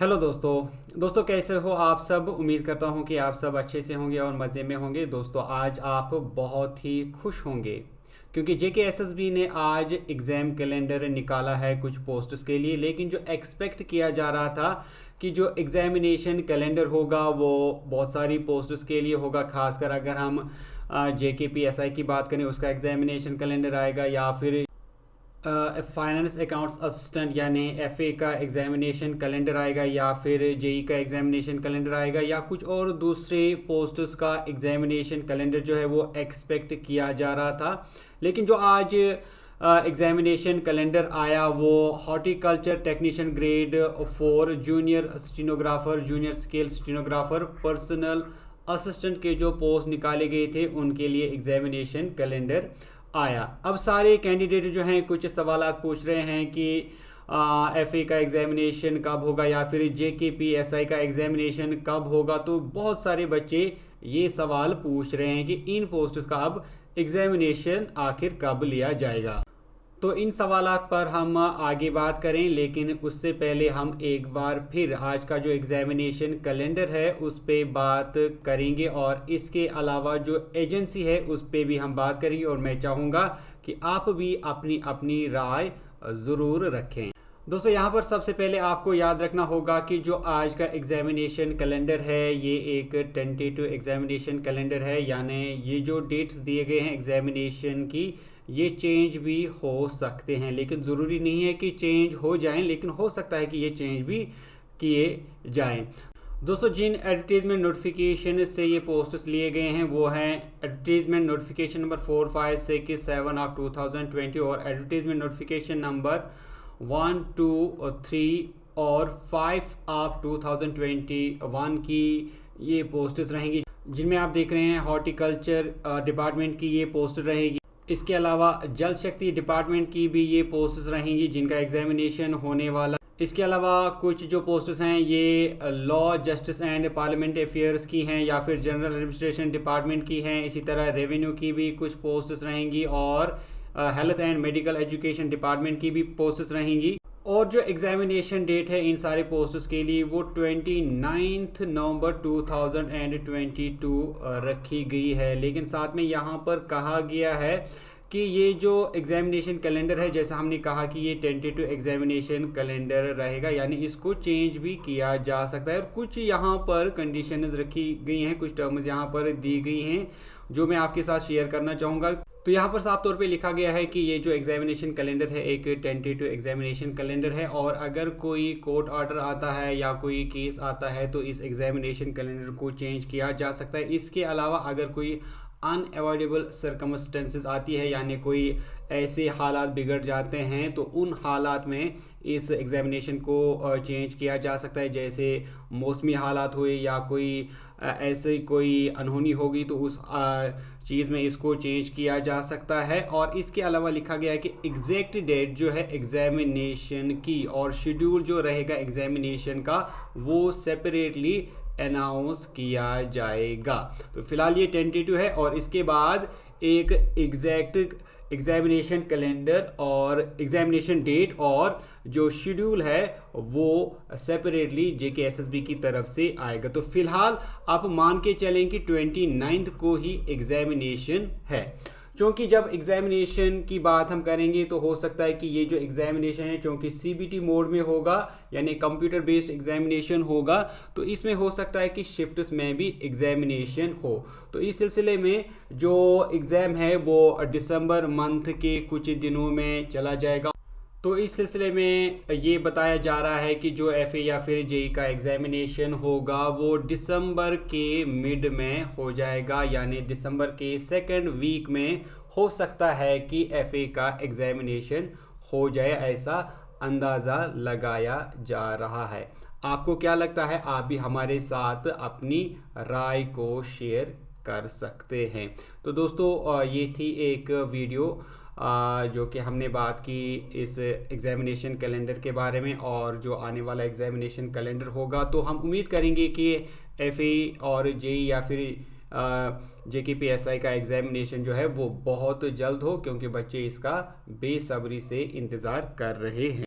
Hello दोस्तों कैसे हो आप सब। उम्मीद करता हूँ कि आप सब अच्छे से होंगे और मज़े में होंगे। दोस्तों आज आप बहुत ही खुश होंगे क्योंकि JKSSB ने आज एग्ज़ाम कैलेंडर निकाला है कुछ पोस्ट्स के लिए। लेकिन जो एक्सपेक्ट किया जा रहा था कि जो एग्ज़ामिनेशन कैलेंडर होगा वो बहुत सारी पोस्ट्स के लिए होगा, खासकर अगर हम JKPSI की बात करें उसका एग्ज़ामिनेशन कैलेंडर आएगा, या फिर फाइनेंस अकाउंट्स असिस्टेंट यानी FA का एग्जामिनेशन कैलेंडर आएगा, या फिर JEE का एग्जामिनेशन कैलेंडर आएगा, या कुछ और दूसरे पोस्ट्स का एग्जामिनेशन कैलेंडर जो है वो एक्सपेक्ट किया जा रहा था। लेकिन जो आज एग्जामिनेशन कैलेंडर आया वो horticulture technician grade 4 junior stenographer, junior scale stenographer, personal assistant के जो पोस्ट निकाले गए थे उनके लिए एग्जामिनेशन कैलेंडर आया। अब सारे कैंडिडेट जो हैं कुछ सवाल पूछ रहे हैं कि FA का एग्जामिनेशन कब होगा या फिर JKPSI का एग्जामिनेशन कब होगा। तो बहुत सारे बच्चे ये सवाल पूछ रहे हैं कि इन पोस्ट्स का अब एग्जामिनेशन आखिर कब लिया जाएगा। तो इन सवालात पर हम आगे बात करें, लेकिन उससे पहले हम एक बार फिर आज का जो एग्जामिनेशन कैलेंडर है उस पर बात करेंगे, और इसके अलावा जो एजेंसी है उस पर भी हम बात करेंगे। और मैं चाहूँगा कि आप भी अपनी अपनी राय ज़रूर रखें। दोस्तों यहाँ पर सबसे पहले आपको याद रखना होगा कि जो आज का एग्जामिनेशन कैलेंडर है ये एक टेंटेटिव एग्जामिनेशन कैलेंडर है, यानी ये जो डेट्स दिए गए हैं एग्जामिनेशन की ये चेंज भी हो सकते हैं। लेकिन ज़रूरी नहीं है कि चेंज हो जाएं, लेकिन हो सकता है कि ये चेंज भी किए जाएं। दोस्तों जिन एडवर्टीजमेंट नोटिफिकेशन से ये पोस्ट्स लिए गए हैं वो हैं एडवर्टीजमेंट नोटिफिकेशन नंबर 4, 5, 6, 7 ऑफ 2020 और एडवर्टीजमेंट नोटिफिकेशन नंबर 1, 2 और 3 और 5 ऑफ 2021 की ये पोस्ट्स रहेंगी, जिनमें आप देख रहे हैं हॉर्टिकल्चर डिपार्टमेंट की ये पोस्ट रहेगी। इसके अलावा जल शक्ति डिपार्टमेंट की भी ये पोस्ट्स रहेंगी जिनका एग्जामिनेशन होने वाला। इसके अलावा कुछ जो पोस्ट्स हैं ये law, justice and parliament affairs की हैं या फिर जनरल एडमिनिस्ट्रेशन डिपार्टमेंट की हैं। इसी तरह रेवेन्यू की भी कुछ पोस्ट्स रहेंगी और health and medical education department की भी पोस्ट्स रहेंगी। और जो एग्जामिनेशन डेट है इन सारे पोस्ट्स के लिए वो 29 नवंबर 2022 रखी गई है। लेकिन साथ में यहाँ पर कहा गया है कि ये जो एग्जामिनेशन कैलेंडर है, जैसा हमने कहा कि ये टेंटेटिव एग्जामिनेशन कैलेंडर रहेगा, यानी इसको चेंज भी किया जा सकता है। और कुछ यहाँ पर कंडीशंस रखी गई हैं, कुछ टर्म्स यहाँ पर दी गई हैं जो मैं आपके साथ शेयर करना चाहूँगा। तो यहाँ पर साफ तौर पे लिखा गया है कि ये जो एग्जामिनेशन कैलेंडर है एक टेंटेटिव एग्जामिनेशन कैलेंडर है, और अगर कोई कोर्ट ऑर्डर आता है या कोई केस आता है तो इस एग्जामिनेशन कैलेंडर को चेंज किया जा सकता है। इसके अलावा अगर कोई अनएवॉइडेबल सर्कमस्टेंसेस आती है, यानी कोई ऐसे हालात बिगड़ जाते हैं तो उन हालात में इस एग्जामिनेशन को चेंज किया जा सकता है। जैसे मौसमी हालात हुए या कोई ऐसे कोई अनहोनी होगी तो उस चीज़ में इसको चेंज किया जा सकता है। और इसके अलावा लिखा गया है कि एग्जैक्ट डेट जो है एग्जामिनेशन की और शेड्यूल जो रहेगा एग्जामिनेशन का वो सेपरेटली अनाउंस किया जाएगा। तो फिलहाल ये टेंटेटिव है और इसके बाद एक एग्जैक्ट एग्जामिनेशन कैलेंडर और एग्जामिनेशन डेट और जो शेड्यूल है वो सेपरेटली JKSSB की तरफ से आएगा। तो फिलहाल आप मान के चलें कि 29 को ही एग्जामिनेशन है, क्योंकि जब एग्जामिनेशन की बात हम करेंगे तो हो सकता है कि ये जो एग्जामिनेशन है क्योंकि CBT मोड में होगा यानी कंप्यूटर बेस्ड एग्जामिनेशन होगा, तो इसमें हो सकता है कि शिफ्ट्स में भी एग्जामिनेशन हो। तो इस सिलसिले में जो एग्ज़ाम है वो दिसंबर मंथ के कुछ दिनों में चला जाएगा। तो इस सिलसिले में ये बताया जा रहा है कि जो FA या फिर JEE का एग्जामिनेशन होगा वो दिसंबर के मिड में हो जाएगा, यानी दिसंबर के सेकंड वीक में हो सकता है कि FA का एग्जामिनेशन हो जाए, ऐसा अंदाज़ा लगाया जा रहा है। आपको क्या लगता है? आप भी हमारे साथ अपनी राय को शेयर कर सकते हैं। तो दोस्तों ये थी एक वीडियो जो कि हमने बात की इस एग्जामिनेशन कैलेंडर के बारे में, और जो आने वाला एग्जामिनेशन कैलेंडर होगा तो हम उम्मीद करेंगे कि FA और JEE या फिर JKPSI का एग्जामिनेशन जो है वो बहुत जल्द हो, क्योंकि बच्चे इसका बेसब्री से इंतज़ार कर रहे हैं।